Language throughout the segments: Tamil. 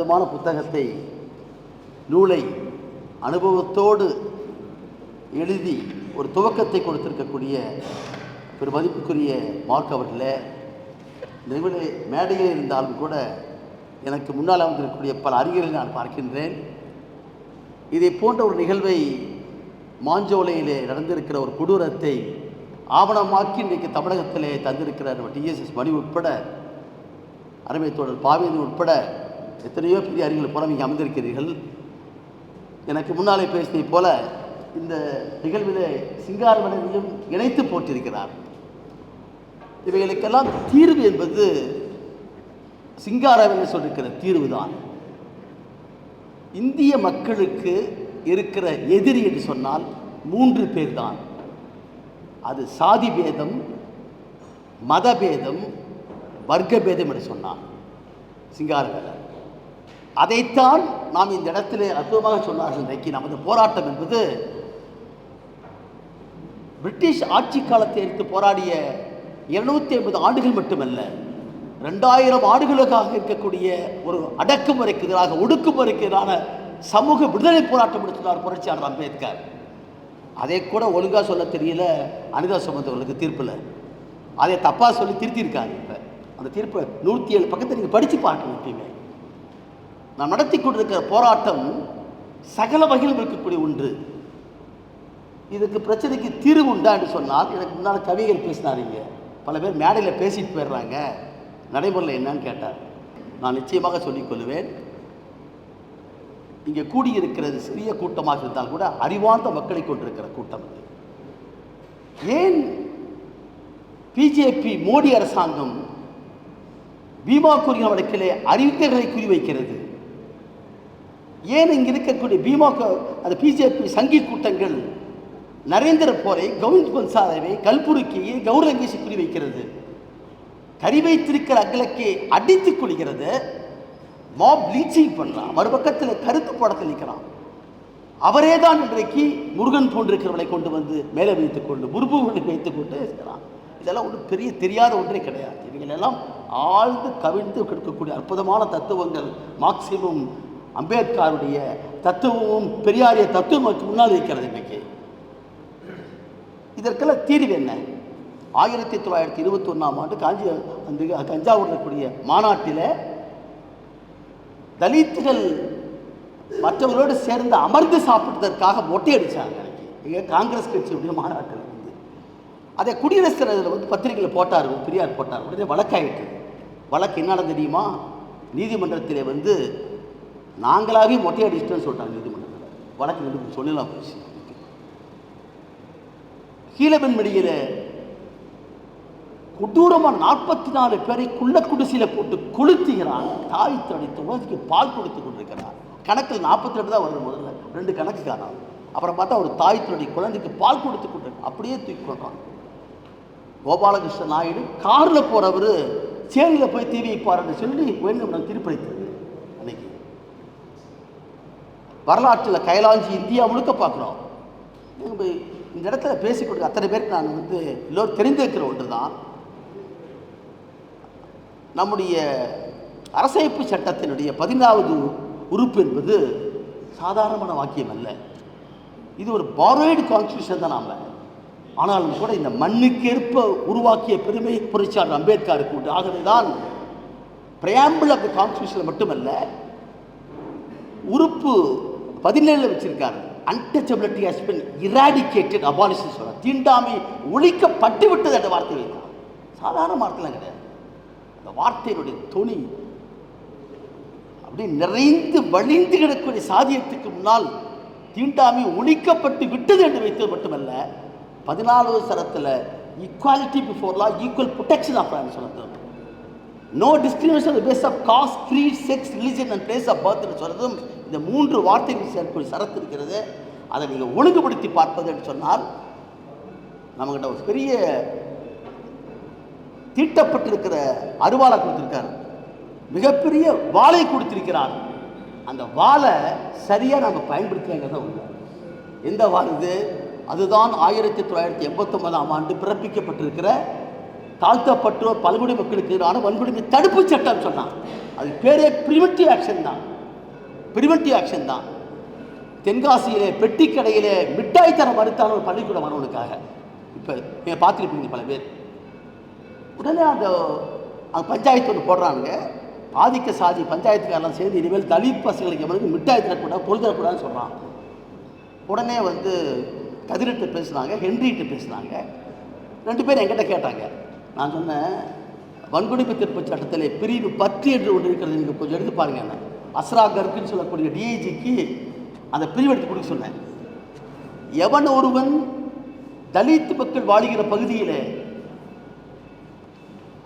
அற்புதமான புத்தகத்தை, நூலை அனுபவத்தோடு எழுதி ஒரு துவக்கத்தை கொடுத்திருக்கக்கூடிய மதிப்புக்குரிய மார்க் அவர்களே, நிகழ்வு மேடையில் இருந்தாலும் கூட எனக்கு முன்னால் வந்திருக்கக்கூடிய பல அறிஞர்களை நான் பார்க்கின்றேன். இதை போன்ற ஒரு நிகழ்வை மாஞ்சோலையிலே நடந்திருக்கிற ஒரு கொடூரத்தை ஆவணமாக்கி இன்றைக்கு தமிழகத்திலே தந்திருக்கிறார் டிஎஸ்எஸ் மணி உட்பட, அருமை தோழர் பாவேந்தன் உட்பட எத்தனையோ பெரிய அறிஞர்கள் போல இங்கே அமர்ந்திருக்கிறீர்கள். எனக்கு முன்னாலே பேசியதை போல இந்த நிகழ்விலே சிங்காரவேலனையும் இணைத்து போட்டிருக்கிறார். இவைகளுக்கெல்லாம் தீர்வு என்பது சிங்காரவேலன் சொல்லிருக்கிற தீர்வு தான். இந்திய மக்களுக்கு இருக்கிற எதிரி என்று சொன்னால் 3 பேர் தான். அது சாதி பேதம், மதபேதம், வர்க்க பேதம் என்று சொன்னார் சிங்காரவேலன். அதைத்தான் நாம் இந்த இடத்திலே அற்புதமாக சொன்னார்கள். இன்றைக்கு நமது போராட்டம் என்பது பிரிட்டிஷ் ஆட்சி காலத்தை எடுத்து போராடிய 250 ஆண்டுகள் மட்டுமல்ல, 2000 ஆண்டுகளுக்காக இருக்கக்கூடிய ஒரு அடக்குமுறைக்கு எதிராக, ஒடுக்குமுறைக்கு எதிரான சமூக விடுதலை போராட்டம் எடுத்துள்ளார் புரட்சியாளர் அம்பேத்கர். அதை கூட ஒழுங்காக சொல்ல தெரியல அனிதா சுமந்தவர்களுக்கு தீர்ப்பில். அதை தப்பாக சொல்லி திருத்தியிருக்காங்க. இப்போ அந்த தீர்ப்பு 107 பக்கத்தை நீங்கள் படித்து பார்க்கணும். எப்பயுமே நான் நடத்தி கொண்டிருக்கிற போராட்டம் சகல வகையிலும் இருக்கக்கூடிய ஒன்று. இதுக்கு பிரச்சனைக்கு தீர்வு உண்டா என்று சொன்னால், எனக்கு முன்னால் கவிகள் பேசினாருங்க, பல பேர் மேடையில் பேசிட்டு போயிடுறாங்க, நடைமுறையில் என்னன்னு கேட்டார். நான் நிச்சயமாக சொல்லிக்கொள்வேன், இங்கே கூடியிருக்கிறது சிறிய கூட்டமாக இருந்தால் கூட அறிவார்ந்த மக்களை கொண்டிருக்கிற கூட்டம். ஏன் பிஜேபி மோடி அரசாங்கம் பீமா கோரிக்கை வழக்கிலே அறிவிக்கைகளை குறிவைக்கிறது? ஏன் இங்கே இருக்கக்கூடிய பீமா அந்த பிஜேபி சங்கி கூட்டங்கள் நரேந்திர போரை, கவுண்ட் பன்சாரவை, கல்புருக்கியை, கௌரங்கேசி குறிவைக்கிறது? கறிவைத்திருக்கிற அகலக்கை அடித்துக் கொள்கிறது, மாப் லீச்சிங் பண்ணுறான், மறுபக்கத்தில் கருத்து படத்தில் நிற்கிறான். அவரே தான் இன்றைக்கு முருகன் போன்றிருக்கிறவர்களை கொண்டு வந்து மேலே வைத்துக் கொண்டு முருபுகளை வைத்துக் கொண்டு இருக்கிறான். இதெல்லாம் ஒன்றும் பெரிய தெரியாத ஒன்றே கிடையாது. இவைகளெல்லாம் ஆழ்ந்து கவிழ்ந்து கொடுக்கக்கூடிய அற்புதமான தத்துவங்கள். மார்க்சிமும் அம்பேத்கருடைய தத்துவமும் பெரியாரிய தத்துவம் முன்னால் இருக்கிறது. இன்றைக்கு இதற்கெல்லாம் தீர்வு என்ன? 1921ஆம் ஆண்டு தஞ்சாவூர் இருக்கக்கூடிய மாநாட்டில் தலித்துகள் மற்றவர்களோடு சேர்ந்து அமர்ந்து சாப்பிட்டதற்காக மொட்டை அடித்தாங்க. காங்கிரஸ் கட்சியுடைய மாநாட்டில் வந்து அதை குடியரசுத் தலைவர் வந்து பத்திரிகையில் போட்டார், பெரியார் போட்டார். உடனே வழக்காயிட்டு. வழக்கு என்ன தெரியுமா? நீதிமன்றத்தில் வந்து நாங்களாகவே மொட்டை அடிச்சிட்டோன்னு சொல்லிட்டாங்க நீதிமன்றத்தில். வழக்கு சொல்லலாம் போச்சு. கீழபெண்மணியில் கொடூரமாக 44 பேரை குள்ள குடிசையில் போட்டு கொளுத்துகிறான். தாய் தடித்து உலகத்துக்கு பால் கொடுத்து கொண்டிருக்கிறார். கணக்கில் 42 தான் வருது. முதல்ல 2 கணக்கு காரணம். அப்புறம் பார்த்தா ஒரு தாய் தடி குழந்தைக்கு பால் கொடுத்து கொண்டு அப்படியே தூக்கி கொண்டான். கோபாலகிருஷ்ண நாயுடு காரில் போகிறவர் சேரியில் போய் தீ வைப்பார்னு சொல்லி வேண்டும் திருப்பளித்தது. அன்னைக்கு வரலாற்றில் கைலாஞ்சி இந்தியா முழுக்க பார்க்குறோம். இந்த இடத்துல பேசிக் கொடுக்க அத்தனை பேருக்கு நான் வந்து எல்லோரும் தெரிந்திருக்கிற ஒன்று தான், நம்முடைய அரசமைப்பு சட்டத்தினுடைய 14வது உறுப்பு என்பது சாதாரணமான வாக்கியம் அல்ல. இது ஒரு பாரோய்டு கான்ஸ்டியூஷன் தான். நாம் ஆனாலும் கூட இந்த மண்ணுக்கேற்ப உருவாக்கிய பெருமை புரட்சியாளர் அம்பேத்கருக்கு உண்டு. ஆகவே தான் பிரையாம்பிள் ஆஃப் தி கான்ஸ்டியூஷன் மட்டுமல்ல, உறுப்பு 17 வச்சிருக்காரு. Untouchability has been eradicated, abolition சொல்றார். தீண்டாமை ஒழிக்கப்பட்டு விட்டது என்ற வார்த்தை வைத்தார். சாதாரண வார்த்தைலாம் கிடையாது. அந்த வார்த்தையினுடைய துணி அப்படி நிறைந்து வழிந்து கிடக்கூடிய சாதியத்துக்கு முன்னால் தீண்டாமை ஒழிக்கப்பட்டு விட்டது என்று வைத்தது மட்டுமல்ல, 14வது சரத்தில் equality before law, equal protection of சொல்றது, no discrimination base of caste, creed, sex, religion and place of birth சொல்றதும் இந்த 3 வார்த்தைகள் சேர்க்கக்கூடிய சரத்து இருக்கிறது. அதை நீங்கள் ஒழுங்குபடுத்தி பார்ப்பது என்று சொன்னால், நம்மகிட்ட ஒரு பெரிய தீட்டப்பட்டிருக்கிற அருவாளை கொடுத்திருக்கார், மிகப்பெரிய வாளை கொடுத்திருக்கிறார். அந்த வாளை சரியாக நாங்கள் பயன்படுத்துகிறத உள்ள எந்த வாள் இது? அதுதான் 1989ஆம் ஆண்டு பிறப்பிக்கப்பட்டிருக்கிற தாழ்த்தப்பட்டோர் பழங்குடி மக்களுக்கு எதிரான வன்கொடுமை தடுப்பு சட்டம் சொன்னான். அது பேரே பிரிவென்டிவ் ஆக்ஷன் தான். ப்ரிவென்டிவ் ஆக்ஷன் தான். தென்காசியிலே பெட்டி கடையிலே மிட்டாய் தர மறுத்தான ஒரு பள்ளிக்கூட மாணவனுக்காக இப்போ நீங்கள் பார்த்துருப்பீங்க பல பேர். உடனே அந்த பஞ்சாயத்து ஒன்று போடுறானுங்க, ஆதிக்க சாதி பஞ்சாயத்துக்காரெல்லாம் சேர்ந்து இனிமேல் தலித் பசங்களுக்கு எவனுக்கு மிட்டாய் தரக்கூடாது பொருள் தரக்கூடாதுன்னு சொல்கிறான். உடனே வந்து கதிரிட்டு பேசுனாங்க, ஹென்ரிட்டு பேசுனாங்க. 2 பேரும் என்கிட்ட கேட்டாங்க. நான் சொன்னேன், வன்கொடுமை தடுப்பு சட்டத்தில் பிரிவு 10 என்று ஒன்று இருக்கிறது, நீங்கள் கொஞ்சம் எடுத்து பாருங்க. என்ன அஸ்ரா கர்க்குன்னு சொல்லக்கூடிய டிஐஜிக்கு அந்த பிரிவு எடுத்து கொடுக்க சொன்னேன். எவன் ஒருவன் தலித் மக்கள் வாழ்கிற பகுதியில்,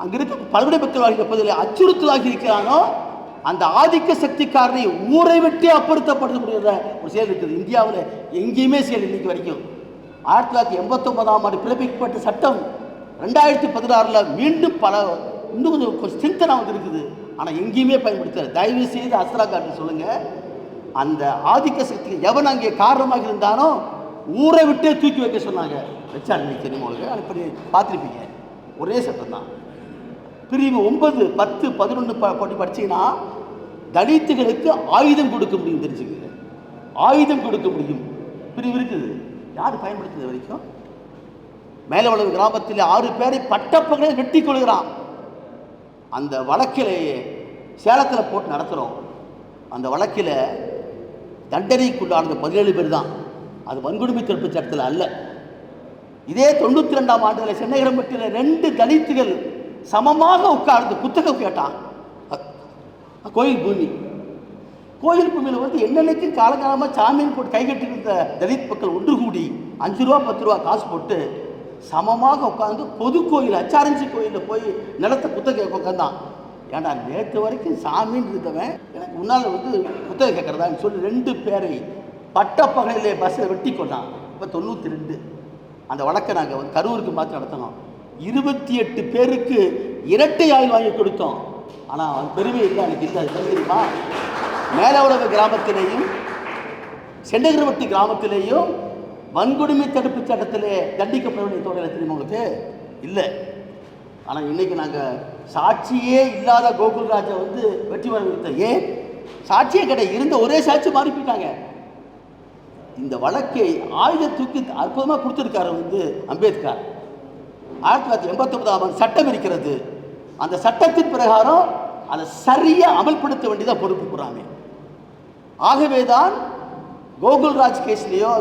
அங்க இருக்க பல்கலை மக்கள் வாழ்கிற பகுதியில் அச்சுறுத்தலாகி இருக்கிறானோ அந்த ஆதிக்க சக்திக்காரனை ஊரை விட்டு அப்புறப்படுத்த முடியாத ஒரு செயல் இருக்குது. இந்தியாவில் எங்கேயுமே செயல் இன்னைக்கு வரைக்கும். 1989ஆம் ஆண்டு பிறப்பிக்கப்பட்ட சட்டம் 2016 மீண்டும் இன்னும் கொஞ்சம் ஸ்ட்ரென்த்தனாக வந்து இருக்குது. ஆனால் எங்கேயுமே பயன்படுத்தல. தயவு செய்து அஸ்ரா காட்டு சொல்லுங்க, அந்த ஆதிக்க சக்திக்கு எவன் அங்கே காரணமாக இருந்தானோ ஊரை விட்டே தூக்கி வைக்க சொன்னாங்க. வச்சாரு தெரியுமா உங்களுக்கு? அப்படி பார்த்துருப்பீங்க. ஒரே சட்டம் தான். பிரிவு 9, 10, 11 போட்டி படிச்சீங்கன்னா தலித்துகளுக்கு ஆயுதம் கொடுக்க முடியும். தெரிஞ்சுக்கங்க, ஆயுதம் கொடுக்க முடியும் பிரிவு இருக்குது. யார் பயன்படுத்துறது வரைக்கும்? மேலவளவு கிராமத்தில் 6 பேரை பட்டப்பகலை வெட்டி கொள்கிறான். அந்த வழக்கிலேயே சேலத்தில் போட்டு நடத்துகிறோம். அந்த வழக்கில் தண்டனைக்குள்ளானது 17 பேர் தான். அது வன்கொடுமை தடுப்பு சட்டத்தில் அல்ல. இதே 92ஆம் ஆண்டில் சென்னையிடம்பட்டியில் 2 தலித்துகள் சமமாக உட்கார்ந்து புத்தகம் கேட்டான். கோயில் பூமியில் வந்து என்னென்னைக்கு காலகாலமாக சாமியின் போட்டு கைகட்டி இருந்த தலித் மக்கள் ஒன்று கூடி 5 ரூபா 10 ரூபா காசு போட்டு சமமாக உட்காந்து பொது கோயில் அச்சாரஞ்சி கோயிலில் போய் நிலத்தை புத்தகம் உட்காந்தான். ஏன்டா நேற்று வரைக்கும் சாமின்னு இருந்தவன் எனக்கு முன்னால் வந்து புத்தகம் கேட்குறதான்னு சொல்லி 2 பேரை பட்டப்பகலிலே பஸ்ஸில் வெட்டி கொண்டான். இப்போ 92. அந்த வழக்கை நாங்கள் வந்து கரூருக்கு மாற்றி நடத்தினோம். 28 பேருக்கு இரட்டை ஆயுள் வாங்கி கொடுத்தோம். ஆனால் அது பெருமை இல்லை, எனக்கு இல்லை. அது தெரியுமா? மேலவளவு கிராமத்திலேயும் செண்டகிரவட்டி கிராமத்திலேயும் வன்கொடுமை தடுப்பு சட்டத்திலே தண்டிக்கப்பட வேண்டிய தோழர் தெரியுமா உங்களுக்கு? இல்லை. ஆனால் இன்றைக்கி நாங்கள் சாட்சியே இல்லாத கோகுல்ராஜை வந்து வெற்றி பெற வைத்தோம். ஏன்? சாட்சியே கிடையாது. இருந்த ஒரே சாட்சி மாறி போயிட்டாங்க. இந்த வழக்கை ஆயுதத்துக்கு அற்புதமாக கொடுத்துருக்காரு வந்து அம்பேத்கர். 1989ஆம் ஆண்டு சட்டம் இருக்கிறது. அந்த சட்டத்தின் பிரகாரம் அதை சரியாக அமல்படுத்த வேண்டியதாக பொறுப்பு கூறாமே. ஆகவே தான் கோகுல்ராஜ் கேஸ்லேயோ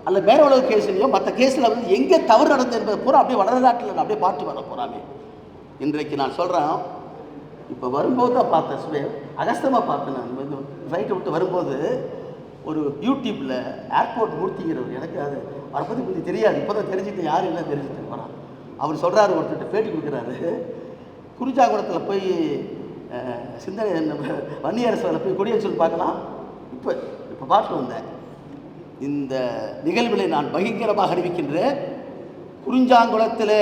அல்ல மேலவளவு கேஸ்லையோ மற்ற கேஸில் வந்து எங்கே தவறு நடந்தது என்பதை பூரா அப்படியே வடநாட்டில் அப்படியே பார்த்து வர போகிறாமே. இன்றைக்கு நான் சொல்கிறேன், இப்போ வரும்போது தான் பார்த்தேன், அகஸ்தமாக பார்த்தேன். நான் வந்து ஃப்ளைட்டை விட்டு வரும்போது ஒரு யூடியூப்பில் ஏர்போர்ட் மூர்த்திங்கிறவர், எனக்கு அது அவரை பற்றி கொஞ்சம் தெரியாது, இப்போ தான் தெரிஞ்சுட்டு யாரும் இல்லை தெரிஞ்சுட்டு போகிறான். அவர் சொல்கிறாரு, ஒருத்தர் பேட்டி கொடுக்குறாரு, குறிஞ்சாங்குளத்தில் போய் சிந்தனை வன்னியரசில் போய் கொடியை சொல்லி பார்க்கலாம். இப்போ பார்த்து வந்தேன். இந்த நிகழ்வுகளை நான் பகிரங்கமாக அறிவிக்கின்றேன். குறிஞ்சாங்குளத்தில்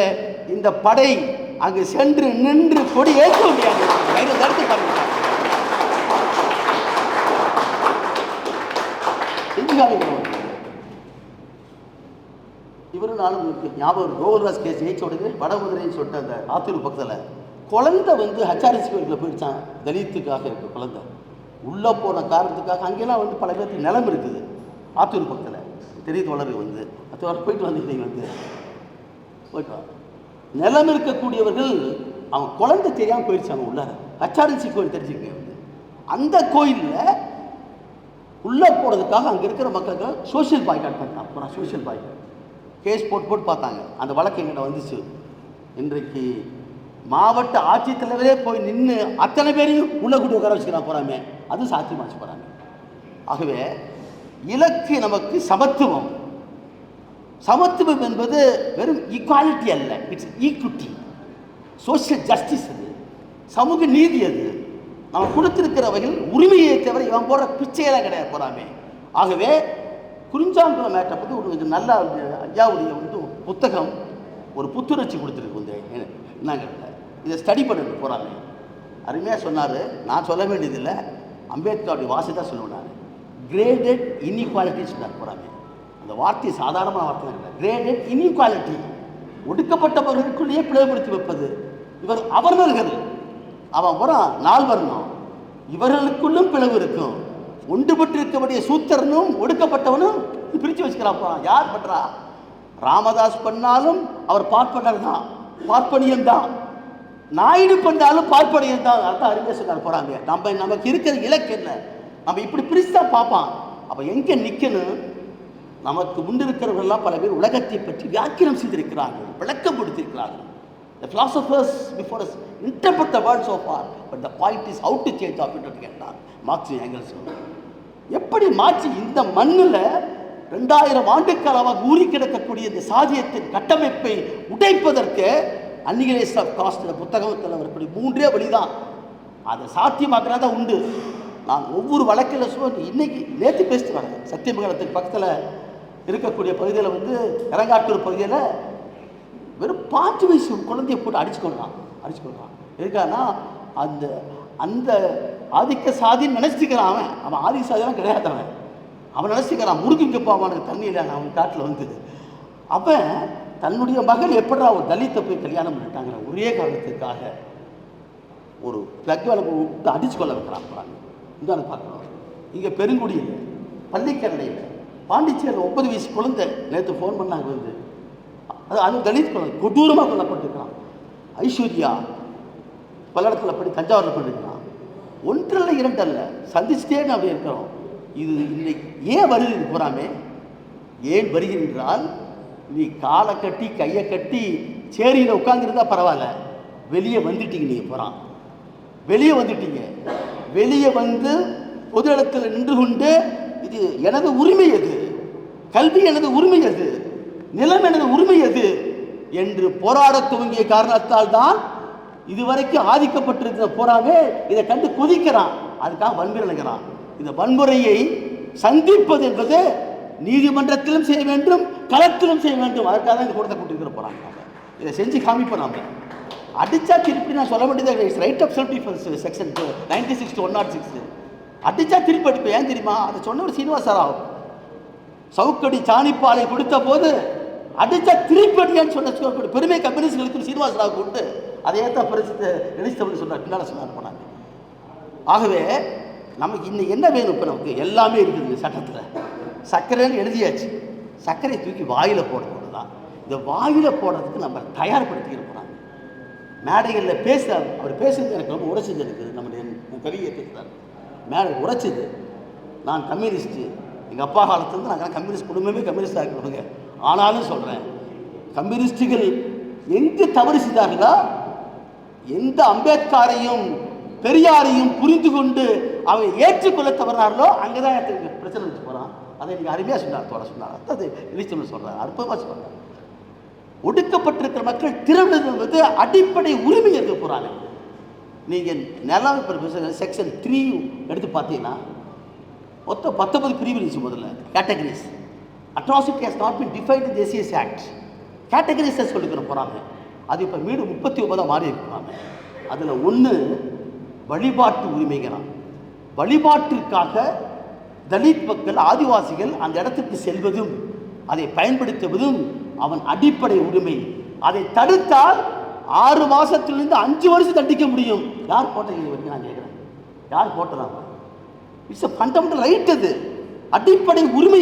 இந்த படை அங்கு சென்று நின்று கொடி ஏற்க முடியாது. இவரும் நானும் ஞாபகம், கோகுல்ராஜ் கேஸ் ஜெயிச்ச உடனே வடமுதிரைன்னு சொல்லிட்டு அந்த ஆத்தூர் பக்கத்தில் குழந்தை வந்து ஹச்ஆர்எஸ் கோயிலில் போயிடுச்சான். தலித்துக்காக இருக்குது குழந்தை. உள்ளே போன காரணத்துக்காக அங்கெல்லாம் வந்து பல பேருக்கு நிலம் இருக்குது. ஆத்தூர் பக்கத்தில் தெரியுது வளரு வந்து அது போயிட்டு வந்து வந்து போயிட்டு நிலம் இருக்கக்கூடியவர்கள் அவன் குழந்தை தெரியாமல் போயிடுச்சாங்க உள்ள. ஹச்ஆர்என்சி கோயில் தெரிஞ்சுக்க வந்து அந்த கோயிலில் உள்ளே போனதுக்காக அங்கே இருக்கிற மக்களுக்கு சோஷியல் பாய்காட் பண்ணிட்டான். அப்புறம் சோஷியல் பாய்காட் கேஸ் போட்டு பார்த்தாங்க. அந்த வழக்கு எங்கிட்ட வந்துச்சு. இன்றைக்கு மாவட்ட ஆட்சித்தலைவரே போய் நின்று அத்தனை பேரையும் உள்ள கூட்டி உட்கார வச்சுக்கிறான் போகிறாமே. அதுவும் சாத்தியமாச்சு போகிறாங்க. ஆகவே இலக்கு நமக்கு சமத்துவம். சமத்துவம் என்பது வெறும் ஈக்குவாலிட்டி அல்ல, இட்ஸ் ஈக்விட்டி, சோசியல் ஜஸ்டிஸ். அது சமூக நீதி. அது நம்ம கொடுத்திருக்கிற வகையில் உரிமையை தவிர இவன் போடுற பிச்சையெல்லாம் கிடையாது போகிறாமே. ஆகவே குறிஞ்சாங்குளம் மேட்டை பற்றி ஒரு நல்ல ஐயாவுடைய வந்து புத்தகம் ஒரு புத்துணர்ச்சி கொடுத்துருக்கு. வந்து என்னங்க இதை ஸ்டடி பண்ணிட்டு போகிறாங்க. அருமையாக சொன்னார். நான் சொல்ல வேண்டியதில்லை, அம்பேத்கருடைய வாசி தான் சொல்லுவேன். கிரேடட் இன்இக்வாலிட்டி சொன்னார் போகிறாங்க. அந்த வார்த்தை சாதாரணமான வார்த்தை இல்லை. கிரேடட் இன்இக்வாலிட்டி, ஒடுக்கப்பட்டவர்களுக்குள்ளேயே பிளவுபடுத்தி வைப்பது. இவர் அவர்கள் அவன் போகிறான் 4 வரணும், இவர்களுக்குள்ளும் பிளவு இருக்கும். ஒன்றுபட்டு இருக்க வேண்டிய சூத்திரனும் ஒடுக்கப்பட்டவனும் பிரித்து வச்சுக்கிறான். யார் பண்றா? ராமதாஸ் பண்ணாலும் அவர் பார்ப்பனர் தான், பார்ப்பனியம் தான். நாயுடு பண்ணாலும் பார்ப்பனியம் தான். அதான் அருமையாக சொன்னார் போறாங்க. நமக்கு இருக்கிற இலக்கு என்ன? நம்ம இப்படி பிரித்து தான் பார்ப்பான். அப்போ எங்கே நிற்கணும்? நமக்கு முன்னிருக்கிறவர்கள்லாம் பல பேர் உலகத்தை பற்றி வியாக்கியம் செய்திருக்கிறார்கள், விளக்கம் கொடுத்திருக்கிறார்கள். The philosophers before us interpret the world so far, but the point is how to change of it கேட்டார் மார்க்ஸ் ஏங்கல்ஸ். எப்படி மாற்றி இந்த மண்ணில் 2000 ஆண்டுக்காலமாக ஊறி கிடக்கக்கூடிய இந்த சாதியத்தின் கட்டமைப்பை உடைப்பதற்கு அன்னிகிலேஷன் ஆஃப் காஸ்ட் புத்தகத்தில் வரக்கூடிய 3 வழிதான். அதை சாத்தியமாக்குறதா தான் உண்டு. நான் ஒவ்வொரு வழக்கில் இன்னைக்கு நேற்று பேசிட்டு வரேன். சத்தியமங்கலத்துக்கு பக்கத்தில் இருக்கக்கூடிய பகுதியில் வந்து இறங்காட்டூர் பகுதியில் வெறும் 5 வயசு குழந்தைய போட்டு அடிச்சுக்கொள்றான். எதுக்கானா அந்த அந்த ஆதிக்க சாதின்னு நினச்சிக்கிறான். அவன் ஆதி சாதியெல்லாம் கிடையாது. அவன் நினச்சிக்கிறான் முருகிங்க போவானுக்கு தண்ணியில் அவன் காட்டில் வந்து. அவன் தன்னுடைய மகள் எப்படா ஒரு தலித்தை போய் கல்யாணம் பண்ணிட்டாங்க ஒரே காரணத்துக்காக ஒரு பிளக் வேலை விட்டு அடிச்சு கொள்ள வைக்கிறான். இங்கே பார்க்கணும். இங்கே பெருங்குடியில் பள்ளிக்கரணையில் பாண்டிச்சேரியில் 9 வயசு குழந்தை நேற்று ஃபோன் பண்ணாங்க வந்து. அது தலித் குழந்தை கொடூரமாக கொல்லப்பட்டிருக்கிறான். ஐஸ்வர்யா பல இடத்துல படி தஞ்சாவூரில் பண்ணிருக்கிறான். 1 அல்ல 2 அல்ல, சந்திச்சுட்டேன்னு அப்படி இருக்கிறோம். இது இன்னைக்கு ஏன் வருது? இது போறாமே ஏன் வருகிறென்றால், நீ காலை கட்டி கையை கட்டி சேரியில் உட்காந்துருந்தா பரவாயில்ல, வெளியே வந்துட்டீங்க. நீங்கள் போகிறான் வெளியே வந்துட்டீங்க. வெளியே வந்து பொது இடத்துல நின்று கொண்டு இது எனது உரிமை எது, கல்வி எனது உரிமை எது, நிலம் எனது உரிமை எது என்று போராட துவங்கிய காரணத்தால் தான் இதுவரைக்கும் ஆதிக்கப்பட்டிருக்கிற போராமே இதை கண்டு கொதிக்கிறான். அதுக்காக வன்முறை நினைக்கிறான். இந்த வன்முறையை சந்திப்பது என்பது நீதிமன்றத்திலும் செய்ய வேண்டும், களத்திலும் செய்ய வேண்டும். அதுக்காக தான் இந்த கூட்டத்தை கூட்டிருக்கிற போறாங்க. இதை செஞ்சு காமிப்போம். நாம அடிச்சா திருப்பி நான் சொல்ல வேண்டியது right of self defence section 96 to 106 அடிச்சா திருப்பி அடிப்பேன். ஏன் தெரியுமா? அதை சொன்ன ஒரு சீனிவாச ராவ் சவுக்கடி சாணிப்பாலை கொடுத்த போது அடிச்சா திருப்பி அடியான்னு சொன்ன பெருமை கம்யூனிஸ்டுகளுக்கு சீனிவாச ராவ் கொண்டு அதை ஏற்ற பரிசு எழுதி சொன்னார். பின்னால் சொன்னார் போனாங்க. ஆகவே நமக்கு இன்னும் என்ன வேணும்? இப்போ நமக்கு எல்லாமே இருக்குது சட்டத்தில். சர்க்கரைன்னு எழுதியாச்சு. சர்க்கரை தூக்கி வாயில் போடக்கூடாது தான். இந்த வாயில் போடுறதுக்கு நம்ம தயார்படுத்திக்கிறோம். மேடைகளில் அவர் பேசுறது எனக்கு ரொம்ப உரைச்சது. இருக்குது நம்முடைய கவியை பேசுகிறார். மேடை உரைச்சது. நான் கம்யூனிஸ்ட்டு, எங்கள் அப்பா காலத்துலேருந்து நாங்கள் கம்யூனிஸ்ட் குடும்பமே கம்யூனிஸ்டாக இருக்கிறவங்க. ஆனாலும் சொல்கிறேன், கம்யூனிஸ்டுகள் எங்கு தவறு செய்தார்களோ, எந்த அம்பேத்கரையும் பெரியாரையும் புரிந்து கொண்டு அவை ஏற்றுக்கொள்ள தவறார்களோ அங்கே தான் எனக்கு பிரச்சனை வச்சு போகிறான். அதை நீங்கள் அருமையாக சொன்னார், தோட சொன்னார். அது எழுச்சொன்னு சொல்கிறார், அற்புதமாக சொல்கிறார். ஒடுக்கப்பட்டிருக்கிற மக்கள் திரளுது என்பது அடிப்படை உரிமை எடுக்க போகிறாங்க. நீங்கள் நிலம் செக்ஷன் 3 எடுத்து பார்த்தீங்கன்னா மொத்தம் 19 பிரிவு இருந்துச்சு. முதல்ல categories. Atrocity has not been defined in the SCS act. கேட்டகரிஸை சொல்லிக்கிற போகிறாங்க. அது இப்போ மீடு 39 மாறி இருக்கிறாங்க. அதில் 1 வழிபாட்டு உரிமைகிறான். வழிபாட்டிற்காக தலித் மக்கள், ஆதிவாசிகள் அந்த இடத்துக்கு செல்வதும் அதை பயன்படுத்துவதும் அவன் அடிப்படை உரிமை. அதை தடுத்தால் 6 மாதத்திலிருந்து 5 வருஷம் தண்டிக்க முடியும். யார் போட்டீங்க? நான் கேட்குறேன், யார் போட்டதாங்க? It's a fundamental right. அது அடிப்படை உரிமை.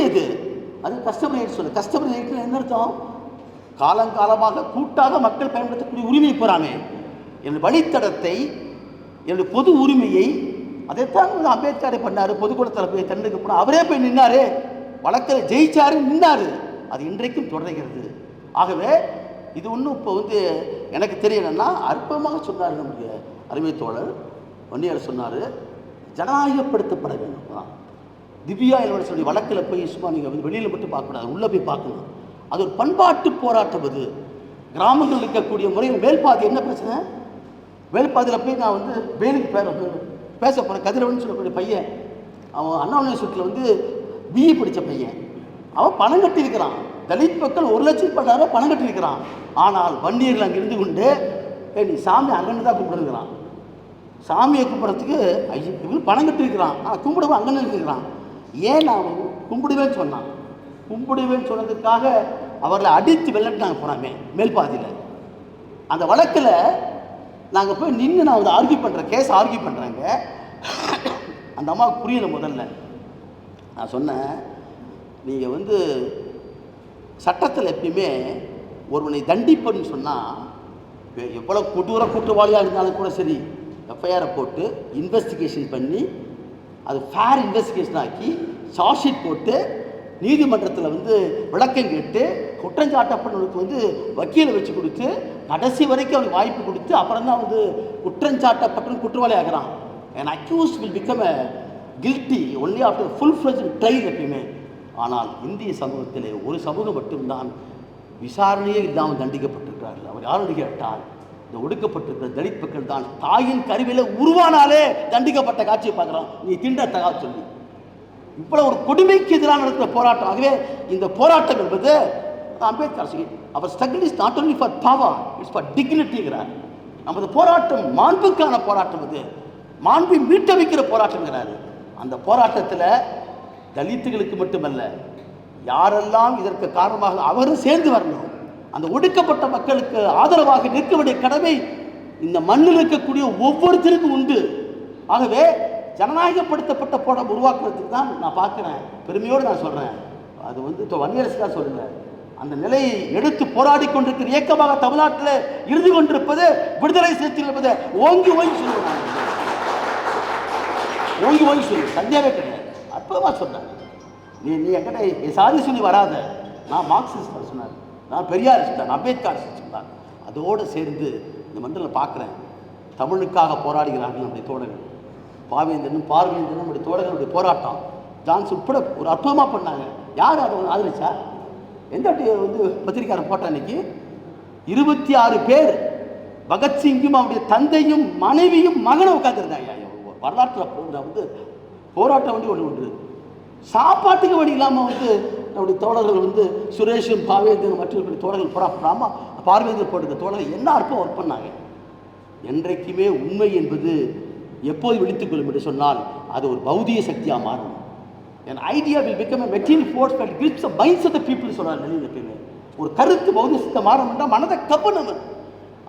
அது கஸ்டமர் ரைட் சொல்லு. கஸ்டமர் ரைட் என்ன அர்த்தம்? காலங்காலமாக கூட்டாக மக்கள் பயன்படுத்தக்கூடிய உரிமையை போகிறாங்க. என் வழித்தடத்தை, என்னுடைய பொது உரிமையை, அதைத்தான் அம்பேத்கரை பண்ணார். பொதுக்கூடத்தில் போய் தண்ணுக்கு போனால் அவரே போய் நின்னாரு, வழக்கில் ஜெயிச்சாரு, நின்னாரு. அது இன்றைக்கும் தொடர்கிறது. ஆகவே இது ஒன்றும் இப்போ எனக்கு தெரியலன்னா அற்புதமாக சொன்னார் நம்முடைய அருமை தோழர் வன்னியர். சொன்னார், ஜனநாயகப்படுத்தப்பட வேண்டும். திவ்யா யூனிவர்சிட்டி வழக்கில் போய் சும்மா நீங்கள் வெளியில் மட்டும் பார்க்கக்கூடாது, உள்ளே போய் பார்க்கணும். அது ஒரு பண்பாட்டு போராட்டம். அது கிராமங்கள் இருக்கக்கூடிய முறையில் வேல்பாதி என்ன பிரச்சனை? வேல்பாதியில் போய் நான் வேலுக்கு பேச போகிறேன். கதிரவன் சொல்லக்கூடிய பையன், அவன் அண்ணா யூனிவர்சிட்டியில் பிஇ படித்த பையன். அவன் பணம் கட்டியிருக்கிறான். தலித் மக்கள் 1 லட்சம் பட்டார பணம் கட்டியிருக்கிறான். ஆனால் வன்னியர்கள் அங்கே இருந்து கொண்டு நீ சாமி அங்கன்னு தான் கூப்பிடுங்கிறான். சாமியை கும்பிட்றதுக்கு இவன் பணம் கட்டியிருக்கிறான். நான் கும்பிடுவேன் அங்கன்னு இருக்கிறான். ஏன் நான் கும்பிடுவேன்னு சொன்னான். கும்பிடுவேன்னு சொன்னதுக்காக அவர்களை அடித்து வெள்ளட்டாங்க போனாமே மேல்பாதியில். அந்த வழக்கில் நாங்கள் போய் நின்று நான் ஆர்கியூ பண்ணுறேன், கேஸ் ஆர்கியூ பண்ணுறாங்க. அந்த அம்மாவுக்கு புரியல. முதல்ல நான் சொன்னேன், நீங்கள் வந்து சட்டத்தில் எப்பயுமே ஒருவனை தண்டிப்பன்னு சொன்னால் எவ்வளோ கொடூர குற்றவாளியாக இருந்தாலும் கூட சரி, எஃப்ஐஆரை போட்டு இன்வெஸ்டிகேஷன் பண்ணி அது ஃபேர் இன்வெஸ்டிகேஷன் ஆக்கி சார்ஜ் ஷீட் போட்டு நீதிமன்றத்தில் வந்து விளக்கம் கேட்டு குற்றஞ்சாட்டப்பட்டவனுக்கு வந்து வக்கீலை வச்சு கொடுத்து கடைசி வரைக்கும் அவனுக்கு வாய்ப்பு கொடுத்து அப்புறம் தான் வந்து குற்றஞ்சாட்டப்பட்டவன் குற்றவாளி ஆகிறான். And accused will become a guilty only after full-fledged trial எப்பயுமே. ஆனால் இந்திய சமூகத்திலே ஒரு சமூகம் மட்டும்தான் விசாரணையே இல்லாமல் தண்டிக்கப்பட்டிருக்கிறார்கள். அவர் யாருடைய கேட்டால் இந்த ஒடுக்கப்பட்டிருக்கிற தலித் மக்கள் தான். தாயின் கருவில உருவானாலே தண்டிக்கப்பட்ட காட்சியை பார்க்குறோம். நீ திண்ட தகவல் சொல்லி இவ்வளவு ஒரு கொடுமைக்கு எதிராக நடக்கிற போராட்டம். ஆகவே இந்த போராட்டம் என்பது அம்பேத்கர் சொல்லி அவர் struggle is not only for power, it's for டிக்னிட்டிங்கிறார். நமது போராட்டம் மாண்புக்கான போராட்டம், அது மாண்பை மீட்டமைக்கிற போராட்டங்கிறாரு. அந்த போராட்டத்தில் தலித்துகளுக்கு மட்டுமல்ல, யாரெல்லாம் இதற்கு காரணமாக அவரும் சேர்ந்து வரணும். அந்த ஒடுக்கப்பட்ட மக்களுக்கு ஆதரவாக நிற்க வேண்டிய கடமை இந்த மண்ணில் இருக்கக்கூடிய ஒவ்வொருத்தருக்கும் உண்டு. ஆகவே ஜனநாயகப்படுத்தப்பட்ட போராட்டம் உருவாக்குறதுக்கு தான் நான் பார்க்குறேன், பெருமையோடு நான் சொல்கிறேன். அது வந்து இப்போ வன்னியரசுக்காக சொல்லலை, அந்த நிலையை எடுத்து போராடி கொண்டிருக்கிற இயக்கமாக தமிழ்நாட்டில் இருந்து கொண்டிருப்பது விடுதலை சிறுத்தைகள் என்பதை ஓங்கி ஓங்கி சொல்லுவேன். ஓங்கி ஓங்கி சொல்லு, சந்தியாவே கிடையாது. அற்புதமாக சொன்னாங்க. நீ என்கிட்ட சாதி சொல்லி வராத, நான் மார்க்சிஸ்ட் சொன்னார், நான் பெரியாரிஸ்ட், நான் அம்பேத்கர் சொன்னார். அதோடு சேர்ந்து இந்த மண்டலம் பார்க்குறேன், தமிழுக்காக போராடுகிறார்கள் நம்முடைய தோழர்கள். பாவேந்தனும் பார்வேந்தனும் நம்முடைய தோழர்களுடைய போராட்டம் ஜான்ஸ் உட்பட ஒரு அற்புதமாக பண்ணாங்க. யார் அதை ஆதரிச்சா? எந்த வந்து பத்திரிக்கையாளர் போட்டா அன்னைக்கு 26 பேர் பகத்சிங்கும் அவருடைய தந்தையும் மனைவியும் மகனும் உட்காந்துருந்தாங்க. வரலாற்றில் வந்து போராட்டம் வந்து ஒன்று சாப்பாட்டுக்கு வழி இல்லாமல் வந்து நம்முடைய தோழர்கள் வந்து சுரேஷும் பாவேந்தனும் மற்றவர்களுடைய தோழர்கள் போராடாம பார்வேந்தர் போட்டிருந்த தோழர்கள் என்ன அற்பம் ஒர்க் பண்ணாங்க. என்றைக்குமே உண்மை என்பது எப்போது விழித்துக் கொள்ளும் என்று சொன்னால் அது ஒரு பௌதிக சக்தியாக மாறும். an idea will become a material force that grips the minds of the people சொல்றாரு நளின் எப்பயுமே. ஒரு கருத்து பௌதிக சக்தி மாறும் என்றால் மனதை கப்பணும்,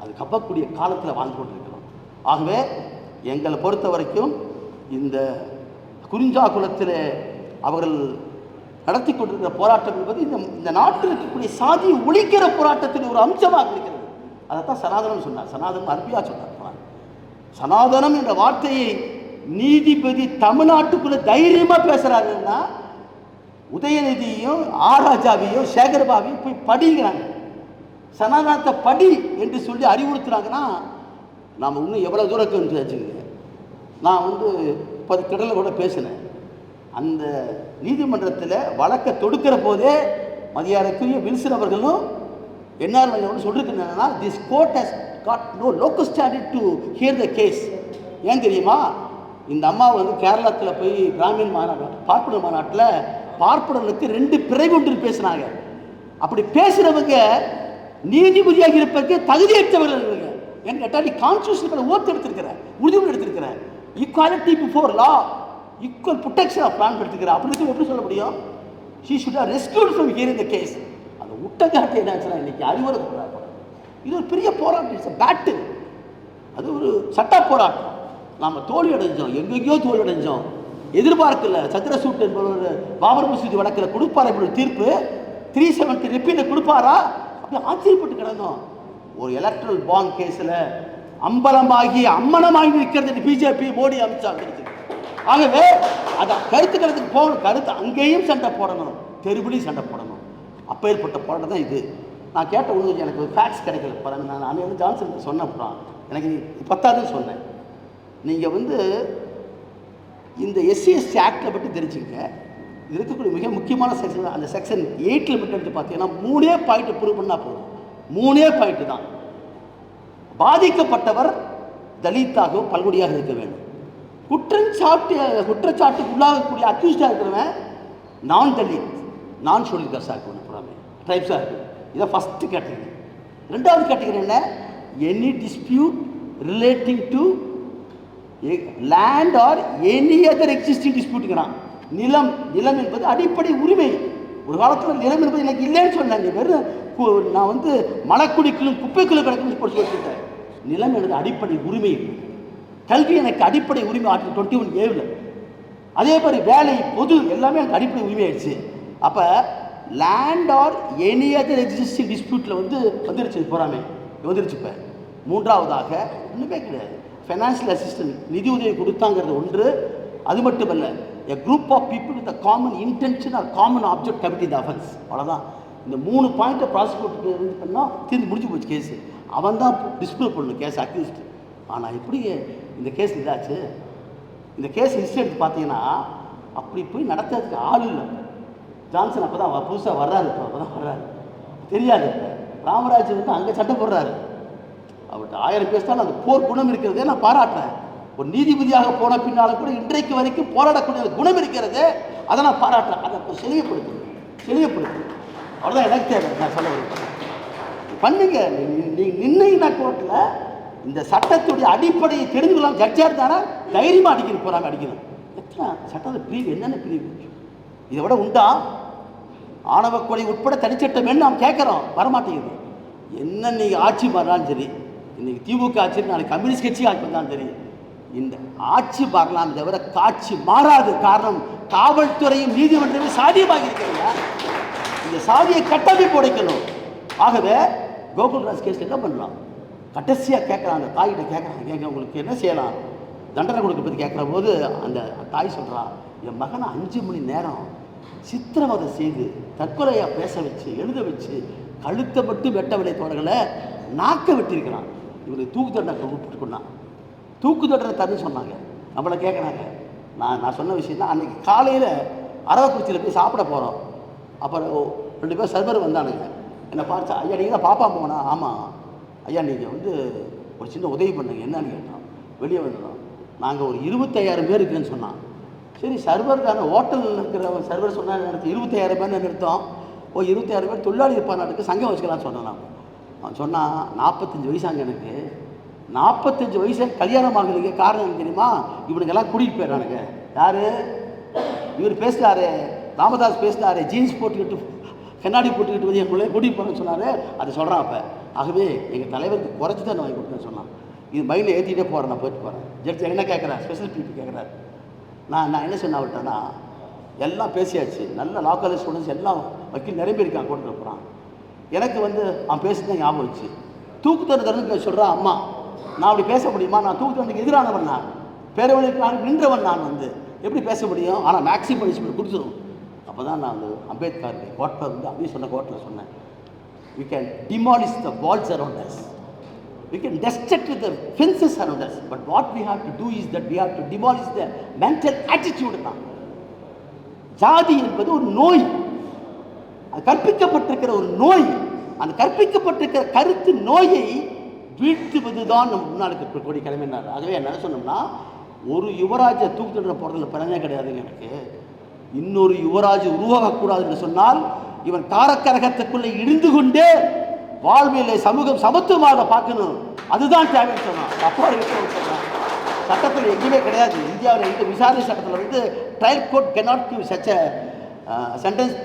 அது கப்பக்கூடிய காலத்தில் வாழ்ந்து கொண்டிருக்கிறோம். ஆகவே எங்களை பொறுத்த வரைக்கும் இந்த குறிஞ்சா குலத்தில் அவர்கள் நடத்தி கொண்டிருக்கிற போராட்டம் என்பது இந்த நாட்டில் இருக்கக்கூடிய சாதியை ஒழிக்கிற போராட்டத்தின் ஒரு அம்சமாக இருக்கிறது. அதைத்தான் சனாதனம் சொன்னார். சனாதனம் அருமையாக சொன்னார். சனாதனம் என்ற வார்த்தையை நீதிபதி தமிழ்நாட்டுக்குள்ள தைரியமா பேசுறாங்கன்னா உதயநிதியும் ஆராஜாவையும் சேகர்பாவையும் போய் படிக்கிறாங்க. சனாதனத்தை படி என்று சொல்லி அறிவுறுத்துறாங்கன்னா நாம் இன்னும் எவ்வளோ தூரம் வச்சுக்கோங்க. நான் வந்து 10 கடலில் கூட பேசினேன். அந்த நீதிமன்றத்தில் வழக்கை தொடுக்கிற போதே மதியாரைக்குரிய வில்சன் அவர்களும் என்ஆர் மணியவர்களும் சொல்லியிருக்கிறாங்கன்னா this court has got no local standard to hear the case. ஏன் தெரியுமா? இந்த அம்மா வந்து கேரளத்தில் போய் கிராமின் மாநாடு பார்ப்பன மாநாட்டில் பார்ப்பனர்களுக்கு 2 பிறை கொண்டு பேசினாங்க. அப்படி பேசுகிறவங்க நீதிபதியாக இருப்பதற்கு தகுதியற்றவர்கள் இருக்காங்க. ஏன்னு கேட்டால் நீ கான்ஸ்டியூஷன் ஓத்து எடுத்திருக்கிறேன், உறுதிமொழி எடுத்திருக்கிறேன், equality before law, equal protection of plan எடுத்துக்கிறேன். அப்படி இருக்கு எப்படி சொல்ல முடியும்? She should have rescued from hearing the case. அந்த உட்டக்காட்டு என்னாச்சுன்னா இன்னைக்கு அறிவுரை சொல்கிறாங்க. இது ஒரு பெரிய போராட்டம், இட்ஸ் பேட்டு. அது ஒரு சட்ட போராட்டம். நாம் தோல்வி அடைஞ்சோம், எங்கெங்கேயோ தோல்வி அடைஞ்சோம், எதிர்பார்க்கல. சந்திரசூட் என்பவர் பாபர் மசூதி வழக்கில் கொடுப்பாரா இப்படி தீர்ப்பு? 370 ரிப்பீட்டை கொடுப்பாரா? அப்படி ஆச்சரியப்பட்டு கிடந்தோம். ஒரு எலக்ட்ரல் பாண்ட் கேஸில் அம்பலமாகி அம்மனமாகி நிற்கிறது பிஜேபி மோடி அமித்ஷா கருத்து. ஆகவே அதை கருத்து கருத்துக்கு போகணும். கருத்து அங்கேயும் சண்டை போடணும், தெருபடியும் சண்டை போடணும். அப்போ ஏற்பட்ட போராட்டம் தான் இது. நான் கேட்ட ஒன்று எனக்கு ஒரு ஃபேக்ட்ஸ் கிடைக்கல. பாருங்க, நான் வந்து ஜான்சன் சொன்னேன், அப்புறம் எனக்கு 10வது சொன்னேன். நீங்கள் வந்து இந்த எஸ்சி/எஸ்டி ஆக்டில் பற்றி தெரிஞ்சுக்க. இது இருக்கக்கூடிய மிக முக்கியமான செக்ஷன். அந்த செக்ஷன் 8 மட்டும் எடுத்து பார்த்தீங்கன்னா 3 பாயிண்ட் ப்ரூவ் பண்ணால் போதும். 3 பாயிண்ட் தான். பாதிக்கப்பட்டவர் தலித்தாகவும் பல்குடியாக இருக்க வேண்டும். குற்றச்சாட்டுக்கு உள்ளாகக்கூடிய அக்யூஸ்டாக இருக்கிறவன் நான் தலித், நான் ஷெட்யூல்காஸ்டாக இருக்கணும், புறாமே ட்ரைப்ஸாக இருக்கணும். இதை ஃபஸ்ட்டு கேட்டகரி. 2வது கேட்டகரி என்ன? Any dispute relating to land or any other existing டிஸ்பியூட்டுங்கிறான். நிலம் என்பது அடிப்படை உரிமை. ஒரு காலத்தில் நிலம் என்பது எனக்கு இல்லைன்னு சொன்னாங்க. வெறும் நான் வந்து மலக்குடிக்குள்ளும் குப்பைக்குள்ளும் கிடக்குன்னு போட்டு சொல்லிட்டேன். நிலம் எனது அடிப்படை உரிமை. கல்வி எனக்கு அடிப்படை உரிமை. ஆர்டிகல் 21A அதே மாதிரி வேலை, பொது எல்லாமே எனக்கு அடிப்படை உரிமை ஆயிடுச்சு. அப்போ land or any other existing டிஸ்பியூட்டில் வந்துருச்சு போகிறாமே வந்துருச்சு. இப்போ மூன்றாவதாக ஒன்றுமே கிடையாது, ஃபைனான்சியல் அசிஸ்டன்ட் நிதி உதவி கொடுத்தாங்கிறது ஒன்று. அது மட்டுமல்ல, a group of people with a common intention or common object committing the offense. அவ்வளோதான். இந்த 3 பாயிண்ட்டை ப்ராசிக்யூட் பண்ணால் தீர்ந்து முடிஞ்சு போச்சு கேஸு. அவன் தான் டிஸ்ப்ரூவ் பண்ணணும் கேஸ் அக்யூஸ்டு. ஆனால் எப்படி இந்த கேஸ் இதாச்சு? இந்த கேஸ் ஹிஸ்ட்ரி எடுத்து பார்த்தீங்கன்னா அப்படி போய் நடத்துறதுக்கு ஆள் இல்லை. ஜான்சன் அப்போ தான் புதுசாக வர்றாரு, அப்போ தான் வர்றாரு, தெரியாது. ராமராஜ் அங்கே சட்டை போடுறாரு. அவர்கிட்ட 1000 பேசினாலும் அந்த போர் குணம் இருக்கிறதே நான் பாராட்டுறேன். ஒரு நீதிபதியாக போன பின்னாலும் கூட இன்றைக்கு வரைக்கும் போராடக்கூடிய குணம் இருக்கிறது, அதை நான் பாராட்டுறேன். அதை செழியப்படுத்து அவ்வளோதான் எனக்கு தேவை. நான் சொல்ல விரும்புகிறேன், பண்ணுங்க. நீ நின்னீங்கன்னா கோர்ட்டில் இந்த சட்டத்துடைய அடிப்படையை தெரிந்து கொள்ளலாம். ஜட்ஜாக இருந்தானா தைரியமாக அடிக்கணும், போகிறாங்க அடிக்கணும். எத்தனை சட்டத்தில் பிரிவு, என்னென்ன பிரிவு இதை விட உண்டா? ஆணவ கொலை உட்பட தனிச்சட்டம் என்ன நாம் கேட்குறோம், வரமாட்டேங்குது. என்ன நீங்கள் ஆட்சி மாறினாலும் சரி, இன்னைக்கு திமுக ஆட்சி, நாளைக்கு கம்யூனிஸ்ட் கட்சி ஆட்சி வந்தாலும் சரி, இந்த ஆட்சி பார்க்கலாம் தவிர காட்சி மாறாது. காரணம், காவல்துறையும் நீதிமன்றமும் சாதியமாக இருக்கிறீங்க. இந்த சாதியை கட்டமைப்பு உடைக்கணும். ஆகவே கோகுல்ராஜ் கேஸ் என்ன பண்ணலாம்? கடைசியாக கேட்குறான், அந்த தாயிட்ட கேட்குறாங்க, உங்களுக்கு என்ன செய்யலாம் தண்டனை கொடுக்க பற்றி கேட்குற போது அந்த தாய் சொல்கிறான், என் மகனை 5 மணி நேரம் சித்திரவதை செய்து தற்கொலையாக பேச வச்சு எழுத வச்சு கழுத்தை மட்டும் வெட்டவில்லை தோழர்களை, நாக்க வெட்டியிருக்கிறான். இவனுக்கு தூக்கு தண்டனை கூப்பிட்டு கொண்டான். தூக்கு தண்டனை தருன்னு சொன்னாங்க. நம்மளை கேட்குறாங்க. நான் சொன்ன விஷயம் தான், அன்றைக்கி காலையில் அரவக்குறிச்சியில் போய் சாப்பிட போகிறோம். அப்புறம் 2 பேர் சர்வர் வந்தானுங்க. என்னை பார்த்தா, ஐயா நீங்கள் தான் பாப்பா போனா? ஆமாம் ஐயா, நீங்கள் ஒரு சின்ன உதவி பண்ணுங்க. என்னன்னு கேட்டோம். வெளியே வந்துடும், நாங்கள் ஒரு 25,000 பேர் இருக்குன்னு சொன்னான். சரி, சர்வர் தானே, ஹோட்டலில் இருக்கிற சர்வர் சொன்னால் நிறுத்தி 25,000 பேர் நிறுத்தோம். 25,000 பேர் தொழிலாளி இருப்பானாட்டுக்கு சங்கம் வச்சுக்கலாம்னு சொன்னான். அவன் சொன்னான், 45 வயசாங்க எனக்கு, 45 வயசு கல்யாணம் ஆகுதுங்க. காரணம் என்ன தெரியுமா? இவனுக்கெல்லாம் கூட்டிகிட்டு போயிடறானுங்க. யார் இவர் பேசுகிறாரு, ராமதாஸ் பேசுகிறாரு, ஜீன்ஸ் போட்டுக்கிட்டு கண்ணாடி போட்டுக்கிட்டு வந்து என் பிள்ளைய கூட்டிகிட்டு போகிறேன்னு சொன்னார். அதை சொல்கிறான். அப்போ ஆகவே எங்கள் தலைவருக்கு குறைச்சி தான் வாங்கி கொடுத்தேன்னு சொன்னான். இது மைண்டில் ஏற்றிட்டே போகிறேன், நான் போயிட்டு போகிறேன். ஜட்ஜ் என்ன கேட்குறேன், ஸ்பெஷல் பிபி கேட்குறாரு. நான் என்ன சொன்ன விட்டேன்னா, எல்லாம் பேசியாச்சு, நல்ல லா காலேஜ் ஸ்டூடெண்ட்ஸ் எல்லாம் வக்கீல் நிரம்பியிருக்கான் கூட்டிட்டு போகிறான். எனக்கு அவன் பேசிதான் ஞாபகம் வச்சு தூக்கு தண்டனை சொல்கிறான். அம்மா, நான் அப்படி பேச முடியுமா? நான் தூக்கு தண்டனைக்கு எதிரானவன், நான் பேரவழிக்கு நின்றவன், நான் எப்படி பேச முடியும்? ஆனால் மேக்ஸிமம் பனிஷ்மெண்ட் கொடுத்துரும். அப்போ தான் நான் அம்பேத்கர் கோட்டில் அப்படின்னு சொன்ன கோர்ட்டில் சொன்னேன், we can demolish the walls around us, we can destruct the fences around us, but what we have to do is that we have to demolish the mental attitude. ஜாதி என்பது ஒரு நோய், அது கற்பிக்கப்பட்டிருக்கிற ஒரு நோய். அந்த கற்பிக்கப்பட்டிருக்கிற கருத்து நோயை வீழ்த்துவதுதான் நம்ம முன்னாடி இருக்கக்கூடிய கடமைனார். ஆகவே என்ன சொன்னோம்னா, ஒரு யுவராஜ தூக்கு தண்டனை போடுறதுல பலனே கிடையாதுங்க. எனக்கு இன்னொரு யுவராஜ் உருவாகக்கூடாது என்று சொன்னால், இவன் காரக்கரகத்துக்குள்ளே இருந்து கொண்டே வாழ்வியலை சமூகம் சமத்துவமாக பார்க்கணும், அதுதான் தேவைன்னு சொன்னான். அப்பாடி சொன்னான். சட்டத்தில் எங்கேயுமே கிடையாது. இந்தியாவில் எங்கே விசாரணை சட்டத்தில் trial court cannot give such a sentence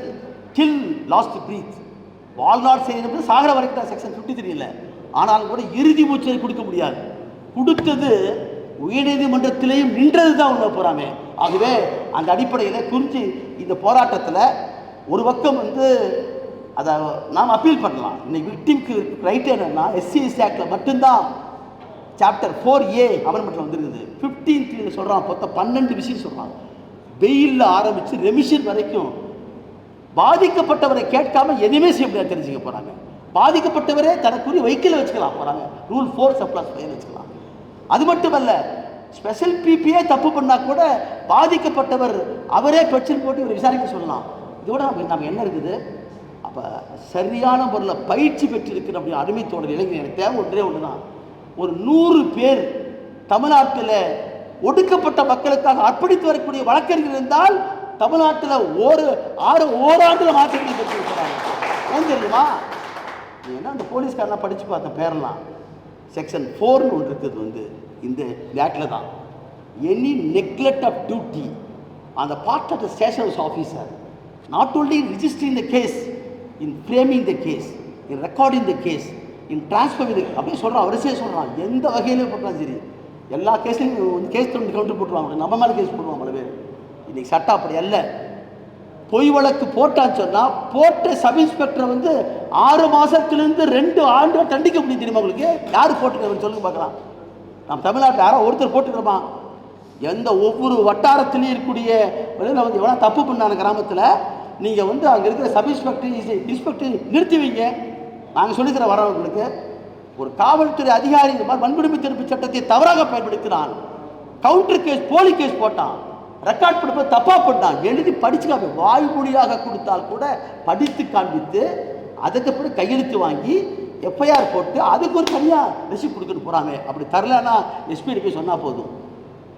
till last breath. வாழ்நாள் செய்யணும் சாகர வரைக்கும் தான் செக்ஷன் 53 இல்லை. ஆனாலும் கூட இறுதி மூச்சை கொடுக்க முடியாது. கொடுத்தது உயர்நீதிமன்றத்திலேயும் நின்றது தான் உள்ள போகிறாமே. ஆகவே அந்த அடிப்படையில் குறித்து இந்த போராட்டத்தில் ஒரு பக்கம் அதை நாம் அப்பீல் பண்ணலாம். இன்னைக்கு விக்டிம்க்கு ரைட் என்னன்னா, SC/ST ஆக்டில் மட்டும்தான் சாப்டர் 4A அமெண்ட்மெண்ட்டில் வந்துருக்குது. 15 சொல்கிறான், 12 விஷயம் சொல்கிறான். வெயிலில் ஆரம்பித்து ரெமிஷன் வரைக்கும் பாதிக்கப்பட்டவரை கேட்காம எதுவுமே செய்ய முடியாது தெரிஞ்சுக்க போகிறாங்க. பாதிக்கப்பட்டவரே தனக்குரிய வைக்கல வச்சுக்கலாம் போகிறாங்க. ரூல் 4 சப்ளாஸ் 5 வச்சுக்கலாம். அது மட்டுமல்ல, ஸ்பெஷல் பிபியே தப்பு பண்ணால் கூட பாதிக்கப்பட்டவர் அவரே பெட்ஷன் போட்டு இவர் விசாரிக்க சொல்லலாம். இதோட நம்ம என்ன இருக்குது? அப்போ சரியான முறையில் பயிற்சி பெற்றிருக்கிற அப்படி அருமைத்தோட இளைஞர் எனக்கு தேவை ஒன்றே ஒன்று தான். ஒரு 100 பேர் தமிழ்நாட்டில் ஒடுக்கப்பட்ட மக்களுக்காக அர்ப்பணித்து வரக்கூடிய வழக்கறிஞர் இருந்தால் தமிழ்நாட்டில் ஓராண்டில் மாற்றங்களை பெற்றிருக்கிறாங்க. ஏன் தெரியுமா? ஏன்னா அந்த போலீஸ்காரெலாம் படித்து பார்த்த பேரெல்லாம் செக்ஷன் 4 ஒன்று இருக்குது இந்த ஆக்டில் தான். Any neglect of duty on the part of the station house officer, not only in registering the case, in framing the case, in recording the case, in transfer இது அப்படியே சொல்கிறான். அவரசே சொல்கிறான். எந்த வகையிலையும் போட்டாலும் சரி, எல்லா கேஸ்லையும் கேஸ் கவுண்டர் போட்டுருவாங்க. நம்ம மேலே கேஸ் போடுவாங்க பல பேர். இன்னைக்கு சட்டம் அப்படி அல்ல. பொய் வழக்கு போட்டான்னு சொன்னால் போட்ட சப் இன்ஸ்பெக்டரை வந்து 6 மாதத்துலேருந்து 2 ஆண்டு தண்டிக்க முடியும். தெரியுமா உங்களுக்கு? யார் போட்டுக்கிறோம் சொல்லுங்க பார்க்கலாம். நம்ம தமிழ்நாட்டில் யாரோ ஒருத்தர் போட்டுக்கிறோமா? எந்த ஒவ்வொரு வட்டாரத்திலையும் இருக்கக்கூடிய வந்து எவ்வளோ தப்பு பண்ணான கிராமத்தில் நீங்கள் வந்து அங்கே இருக்கிற சப் இன்ஸ்பெக்டர் நிறுத்தி வைங்க. நாங்கள் சொல்லிக்கிற வரவங்களுக்கு ஒரு காவல்துறை அதிகாரி இந்த மாதிரி வன்கொடுமை தடுப்பு சட்டத்தை தவறாக பயன்படுத்தினான், கவுண்டர் கேஸ் போலி கேஸ் போட்டான், ரெக்கார்ட் பண்ணும்போது தப்பாக பண்ணான், எழுதி படிச்சுக்காம வாய்மொழியாக கொடுத்தால் கூட படித்து காண்பித்து அதுக்கப்புறம் கையெழுத்து வாங்கி எஃப்ஐஆர் போட்டு அதுக்கு ஒரு தனியாக ரெசிப்ட் கொடுத்துட்டு போகிறாங்க. அப்படி தரலன்னா எஸ்பிடி போய் சொன்னால் போதும்.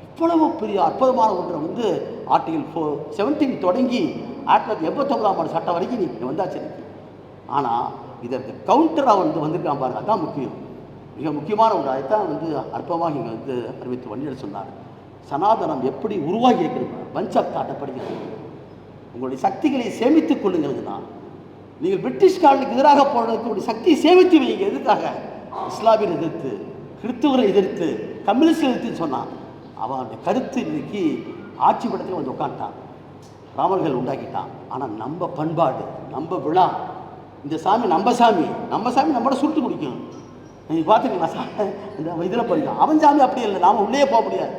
இவ்வளவு பெரிய அற்புதமான ஒன்றை வந்து ஆர்டிகல் 17 தொடங்கி 1989 சட்டம் வரைக்கும் நீங்கள் வந்தாச்சு. ஆனால் இதற்கு கவுண்டராக வந்திருக்கான் பாருங்க. அதுதான் முக்கியம், மிக முக்கியமான ஒன்று. அதுதான் வந்து அற்பமாக இங்கே வந்து அறிவித்து வன்னியர் சொன்னார். சனாதனம் எப்படி உருவாகி இருக்கிறது, பஞ்ச் ஆஃப் தாட்டை படிக்கிறது. உங்களுடைய சக்திகளை சேமித்துக் கொள்ளுங்கிறது தான். நீங்கள் பிரிட்டிஷ் காலனுக்கு எதிராக போடுறதுக்கு சக்தியை சேமித்து வைங்க. எதுக்காக? இஸ்லாமியரை எதிர்த்து, கிறிஸ்துவரை எதிர்த்து, கம்யூனிஸ்ட் எதிர்த்துன்னு சொன்னான். அவனுடைய கருத்து இன்னைக்கு ஆட்சி படத்தில் வந்து உட்காந்துட்டான், ராமர்கள் உண்டாக்கிட்டான். ஆனால் நம்ம பண்பாடு, நம்ம விழா, இந்த சாமி நம்ம சாமி நம்மளோட சுருட்டு குடிக்கும். நீங்கள் பார்த்துக்கலாம், இந்த இதில் படிக்கலாம். அவன் சாமி அப்படி இல்லை, நாம் உள்ளே போக முடியாது.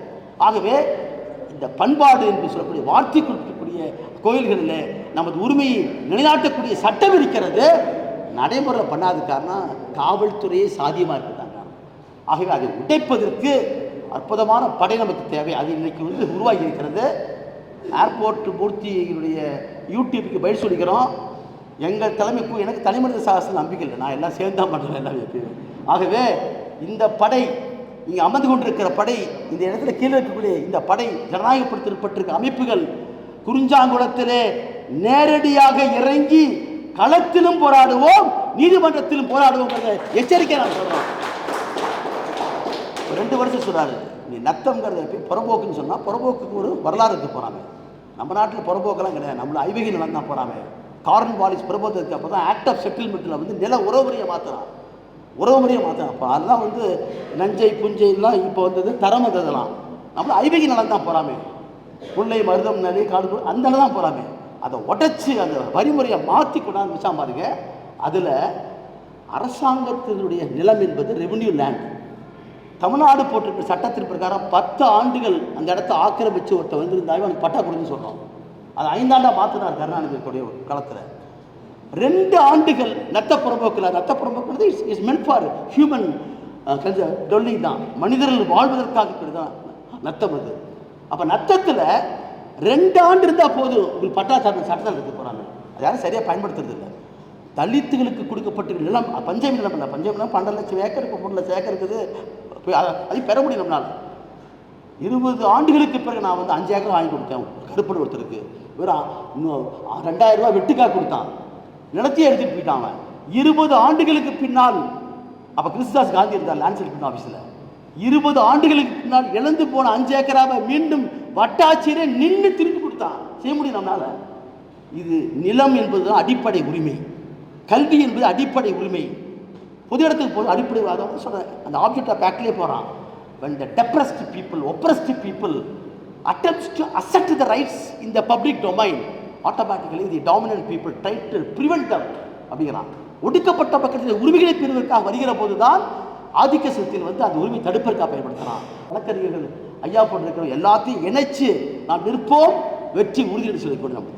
ஆகவே இந்த பண்பாடு என்று சொல்லக்கூடிய வார்த்தை கொடுக்கக்கூடிய கோயில்களில் நமது உரிமையை நிலைநாட்டக்கூடிய சட்டம் இருக்கிறது. நடைமுறை பண்ணாத காரணம் காவல்துறையே சாதியமாக இருக்குதாங்க. ஆகவே அதை உடைப்பதற்கு அற்புதமான படை நமக்கு தேவை. அது இன்றைக்கி வந்து உருவாகி இருக்கிறது. ஏர்போர்ட் மூர்த்தியினுடைய யூடியூப்புக்கு பதில் சொல்லிக்கிறோம். எங்கள் தலைமைக்கு எனக்கு தனிமனித சாகசம் நம்பிக்கை இல்லை, நான் எல்லாம் சேர்ந்து தான் பண்ணுறேன் எல்லாமே. ஆகவே இந்த படை, இங்கே அமர்ந்து கொண்டிருக்கிற படை, இந்த இடத்துல கீழே இருக்கக்கூடிய இந்த படை, ஜனநாயகப்படுத்தப்பட்டிருக்க அமைப்புகள் குறிஞ்சாங்குளத்திலே நேரடியாக இறங்கி களத்திலும் போராடுவோம், நீதிமன்றத்திலும் போராடுவோம் என்ற எச்சரிக்கை நான் சொல்கிறோம். 2 வருஷம் சொல்கிறாரு. நீ நத்தம்ங்கிறத புறம்போக்குன்னு சொன்னால் புறம்போக்குக்கு ஒரு வரலாறு எடுத்து போகிறாங்க. நம்ம நாட்டில் புறம்போக்கெல்லாம் கிடையாது, நம்மள ஐவகை நிலம் தான் போகிறாங்க. கார்ன் வாலிஸ் புறம்போக்கு அப்போ தான் ஆக்ட் ஆஃப் செட்டில்மெண்ட்டில் வந்து நில உறவுமுறையை மாற்றுறான். அப்போ அதெல்லாம் வந்து நஞ்சை புஞ்சைலாம் இப்போ வந்தது, தரம் வந்ததெல்லாம் நம்மள ஐவகை நிலம் தான் போகிறாமே. முல்லை மருதம் நெறி காடு அந்த நிலம் தான் போகிறாமே. அதை உடச்சி அந்த வரிமுறையை மாற்றி கொண்டாந்து வச்சா பாருங்க. அதில் அரசாங்கத்தினுடைய நிலம் என்பது ரெவென்யூ லேண்ட். தமிழ்நாடு போட்டிருக்கிற சட்டத்தின் பிரகாரம் 10 ஆண்டுகள் அந்த இடத்த ஆக்கிரமித்து ஒருத்தர் வந்திருந்தாலும் அவனுக்கு பட்டா கொடுன்னு சொல்கிறோம். அது 5 ஆண்டாக மாற்றினார் கருணாநிதியுடைய காலத்தில். 2 ஆண்டுகள் நத்த புறம்போக்கு இஸ் மென்ட் ஃபார் ஹியூமன் டொல்லிங் தான், மனிதர்கள் வாழ்வதற்காக தான் நத்தம். அது அப்போ நத்தத்தில் 2 ஆண்டு இருந்தால் போதும் உங்களுக்கு பட்டா சட்டத்தில் எடுத்து போகிறாங்க. அது யாரும் சரியாக பயன்படுத்துறது இல்லை. தலித்துகளுக்கு கொடுக்கப்பட்ட நிலம் பஞ்சமி நிலம் இல்லை. பஞ்சமி நிலம் 12 லட்சம் ஏக்கர், இப்போ 3 லட்சம் ஏக்கர் இருக்குது. அதையும் பெற முடியும் நம்மளால். 20 ஆண்டுகளுக்கு பிறகு நான் வந்து 5 ஏக்கர் வாங்கி கொடுத்தேன் கருப்பன் ஒருத்தருக்கு. வெறும் 2000 ரூபா வெட்டுக்காக கொடுத்தான், நிலத்தையே எடுத்துகிட்டு போயிட்டான் அவன். 20 ஆண்டுகளுக்கு பின்னால், அப்போ கிறிஸ்தாஸ் காந்தி இருந்தார் லேண்ட் செட்டில்மெண்ட் ஆஃபீஸில். 20 ஆண்டுகளுக்கு பின்னால் இழந்து போன 5 ஏக்கராவை மீண்டும் வட்டாட்சியரே நின்று திருப்பி கொடுத்தான். செய்ய முடியும் நம்மளால். இது நிலம் என்பது அடிப்படை உரிமை, கல்வி என்பது அடிப்படை உரிமை. பொது இடத்துக்கு போது அடிப்படை அதை சொல்கிறேன். அந்த ஆப்ஜெக்ட் ஆஃப் ஆக்ட்லேயே போகிறான். when the depressed people, oppressed people attempts to assert the rights in the public domain, automatically the dominant people try to prevent them அப்படிங்கிறான். ஒடுக்கப்பட்ட பக்கத்தில் உரிமைகளை பெறுவதற்காக வருகிற போது தான் ஆதிக்க சக்தியில் வந்து அந்த உரிமை தடுப்பதற்காக பயன்படுத்துகிறான். வழக்கறிஞர்கள் ஐயா போட்டிருக்கிற எல்லாத்தையும் இணைச்சு நாம் நிற்போம், வெற்றி உறுதியை சொல்லிக்கொண்டு நம்ம